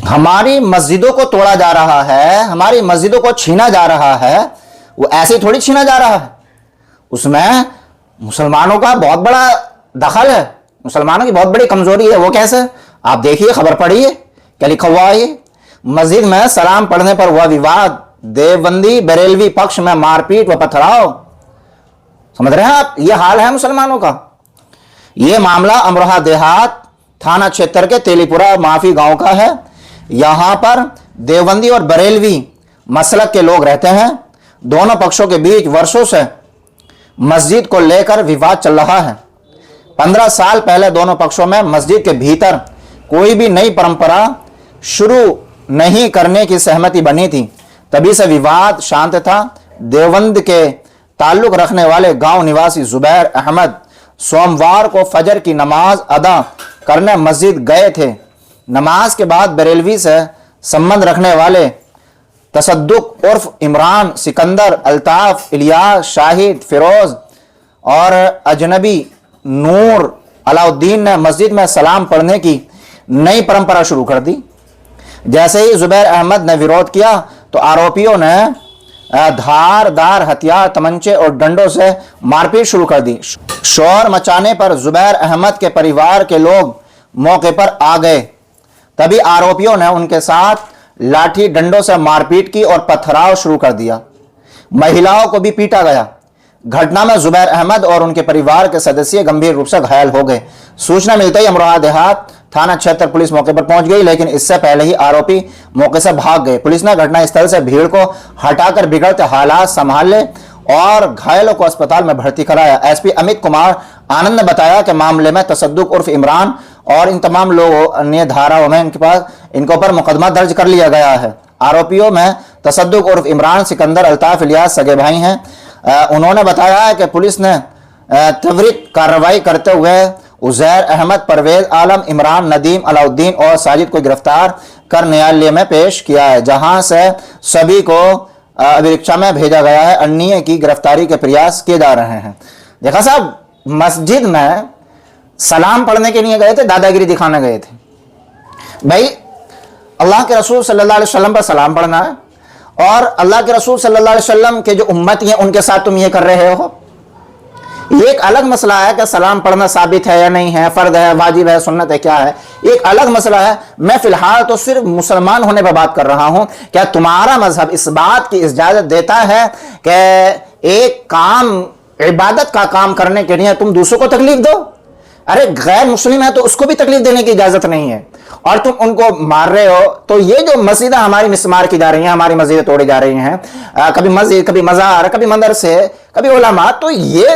ہماری مسجدوں کو توڑا جا رہا ہے، ہماری مسجدوں کو چھینا جا رہا ہے، وہ ایسے ہی تھوڑی چھینا جا رہا ہے، اس میں مسلمانوں کا بہت بڑا دخل ہے، مسلمانوں کی بہت بڑی کمزوری ہے۔ وہ کیسے؟ آپ دیکھیے، خبر پڑھیے کیا لکھا ہوا ہے۔ مسجد میں سلام پڑھنے پر ہوا وواد، دیوبندی بریلوی پکش میں مار پیٹ و پتھراؤ۔ سمجھ رہے ہیں آپ؟ یہ حال ہے مسلمانوں کا۔ یہ معاملہ امروہہ دیہات تھانہ چھیتر کے تیلی پورہ مافی گاؤں کا ہے۔ یہاں پر دیوبندی اور بریلوی مسلک کے لوگ رہتے ہیں۔ دونوں پکشوں کے بیچ برسوں سے مسجد کو لے کر وواد چل رہا ہے۔ 15 سال پہلے دونوں پکشوں میں مسجد کے بھیتر کوئی بھی نئی پرمپرا شروع نہیں کرنے کی سہمتی بنی تھی، تبھی سے وواد شانت تھا۔ دیوبند کے تعلق رکھنے والے گاؤں نواسی زبیر احمد سوموار کو فجر کی نماز ادا کرنے مسجد گئے تھے۔ نماز کے بعد بریلوی سے سمبند رکھنے والے تصدق عرف عمران، سکندر، الطاف، الیاس، شاہد، فیروز اور اجنبی نور علاء الدین نے مسجد میں سلام پڑھنے کی نئی پرمپرا شروع کر دی۔ جیسے ہی زبیر احمد نے ویرودھ کیا تو آروپیوں نے دھار دار ہتھیار، تمنچے اور ڈنڈوں سے مار پیٹ شروع کر دی۔ شور مچانے پر زبیر احمد کے پریوار کے لوگ موقع پر آ گئے، تبھی آروپیوں نے ان کے ساتھ لاٹھی ڈنڈوں سے مار پیٹ کی اور پتھراؤ شروع کر دیا۔ مہیلاؤں کو بھی پیٹا گیا۔ گھٹنا میں زبیر احمد اور ان کے پریوار کے سدسیہ گمبھیر روپ سے گھائل ہو گئے۔ سوچنا ملتے ہی امروہہ دیہات تھانہ چھیتر پولیس موقع پر پہنچ گئی، لیکن اس سے پہلے ہی آروپی موقع سے بھاگ گئے۔ پولیس نے گھٹنا استھل سے بھیڑ کو ہٹا کر بگڑتے حالات سنبھال لے اور گھائلوں کو اسپتال میں بھرتی کرایا۔ ایس پی امت کمار آنند نے بتایا کہ معاملے میں تصدق عرف عمران اور ان تمام لوگوں نے دھاراؤں میں ان کے اوپر مقدمہ درج کر لیا گیا ہے۔ آروپیوں میں تصدق عرف عمران، سکندر، الطاف، الیاس سگے بھائی ہیں۔ انہوں نے بتایا کہ پولیس نے تورت کارروائی کرتے ہوئے عزیر احمد، پرویز عالم، عمران، ندیم، علاء الدین اور ساجد کو گرفتار کر نیالیہ میں پیش کیا ہے، جہاں سے سبھی کو رکشا میں بھیجا گیا ہے۔ انیہ کی گرفتاری کے پریاس کیے جا رہے ہیں۔ دیکھا صاحب، مسجد میں سلام پڑھنے کے لیے گئے تھے، دادا گیری دکھانے گئے تھے۔ بھائی اللہ کے رسول صلی اللہ علیہ وسلم پر سلام پڑھنا ہے، اور اللہ کے رسول صلی اللہ علیہ وسلم کے جو امتی ہیں ان کے ساتھ تم یہ کر رہے ہو۔ یہ ایک الگ مسئلہ ہے کہ سلام پڑھنا ثابت ہے یا نہیں ہے، فرض ہے، واجب ہے، سنت ہے، کیا ہے، ایک الگ مسئلہ ہے۔ میں فی الحال تو صرف مسلمان ہونے پر بات کر رہا ہوں۔ کیا تمہارا مذہب اس بات کی اجازت دیتا ہے کہ ایک کام، عبادت کا کام کرنے کے لیے تم دوسروں کو تکلیف دو؟ ارے غیر مسلم ہے تو اس کو بھی تکلیف دینے کی اجازت نہیں ہے، اور تم ان کو مار رہے ہو۔ تو یہ جو مسجدیں ہماری مسمار کی جا رہی ہیں، ہماری مسجدیں توڑی جا رہی ہیں، کبھی مسجد، کبھی مزار، کبھی مدرسے، کبھی علماء، تو یہ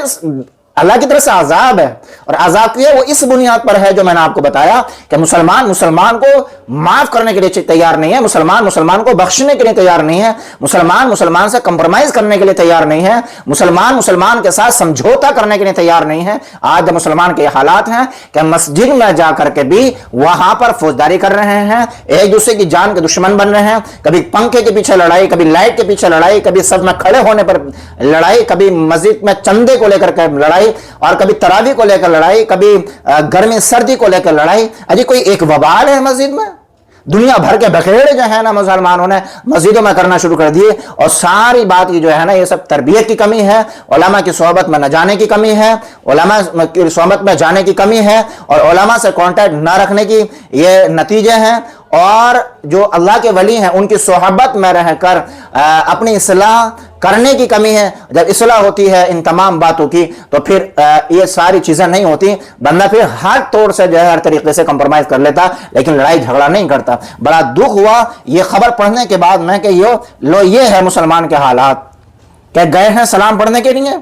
اللہ کی طرف سے عذاب ہے، اور عذاب کی ہے وہ اس بنیاد پر ہے جو میں نے آپ کو بتایا کہ مسلمان کو معاف کرنے کے لیے تیار نہیں ہے، مسلمان کو بخشنے کے لیے تیار نہیں ہے، مسلمان سے کمپرومائز کرنے کے لیے تیار نہیں ہے، مسلمان کے ساتھ سمجھوتا کرنے کے لیے تیار نہیں ہے۔ آج جب مسلمان کے حالات ہیں کہ مسجد میں جا کر کے بھی وہاں پر فوجداری کر رہے ہیں، ایک دوسرے کی جان کے دشمن بن رہے ہیں، کبھی پنکھے کے پیچھے لڑائی، کبھی لائٹ کے پیچھے لڑائی، کبھی صف میں کھڑے ہونے پر لڑائی، کبھی مسجد میں چندے کو لے کر کے لڑائی، اور کبھی تراویح کو لے کر لڑائی، کبھی گرمی سردی کو لے کر لڑائی۔ اجی کوئی ایک وبال ہے مسجد میں؟ دنیا بھر کے بکھیڑے جو ہے نا مسلمانوں نے مسجدوں میں کرنا شروع کر دیے، اور ساری بات یہ جو ہے نا یہ سب تربیت کی کمی ہے، علماء کی صحبت میں نہ جانے کی کمی ہے، علماء کی صحبت میں جانے کی کمی ہے، اور علماء سے کانٹیکٹ نہ رکھنے کی یہ نتیجے ہیں، اور جو اللہ کے ولی ہیں ان کی صحبت میں رہ کر اپنی اصلاح کرنے کی کمی ہے۔ جب اصلاح ہوتی ہے ان تمام باتوں کی تو پھر یہ ساری چیزیں نہیں ہوتی، بندہ پھر ہر طور سے جو ہے ہر طریقے سے کمپرومائز کر لیتا، لیکن لڑائی جھگڑا نہیں کرتا۔ بڑا دکھ ہوا یہ خبر پڑھنے کے بعد میں کہ یہ ہے مسلمان کے حالات، کہ گئے ہیں سلام پڑھنے کے لیے،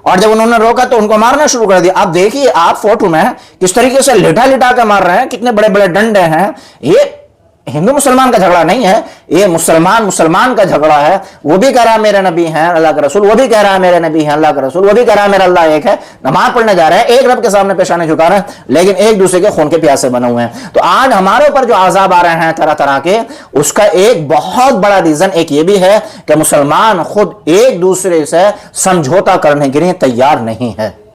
اور جب انہوں نے روکا تو ان کو مارنا شروع کر دیا۔ آپ دیکھیے، آپ فوٹو میں کس طریقے سے لٹا لٹا کے مار رہے ہیں، کتنے بڑے بڑے ڈنڈے ہیں۔ یہ ہندو مسلمان کا جھگڑا نہیں ہے، یہ مسلمان کا جھگڑا ہے۔ وہ بھی کہہ رہا ہے میرے نبی ہیں اللہ کے رسول، وہ بھی کہہ رہا ہے میرے نبی ہیں اللہ کے رسول، وہ بھی کہہ رہا ہے میرا اللہ ایک ہے۔ نماز پڑھنے جا رہے ہیں، ایک رب کے سامنے پیشانے جھکا رہے ہیں، لیکن ایک دوسرے کے خون کے پیاسے بنے ہوئے ہیں۔ تو آج ہمارے اوپر جو عذاب آ رہے ہیں طرح طرح کے، اس کا ایک بہت بڑا ریزن ایک یہ بھی ہے کہ مسلمان خود ایک دوسرے سے سمجھوتا کرنے کے لیے تیار نہیں ہے۔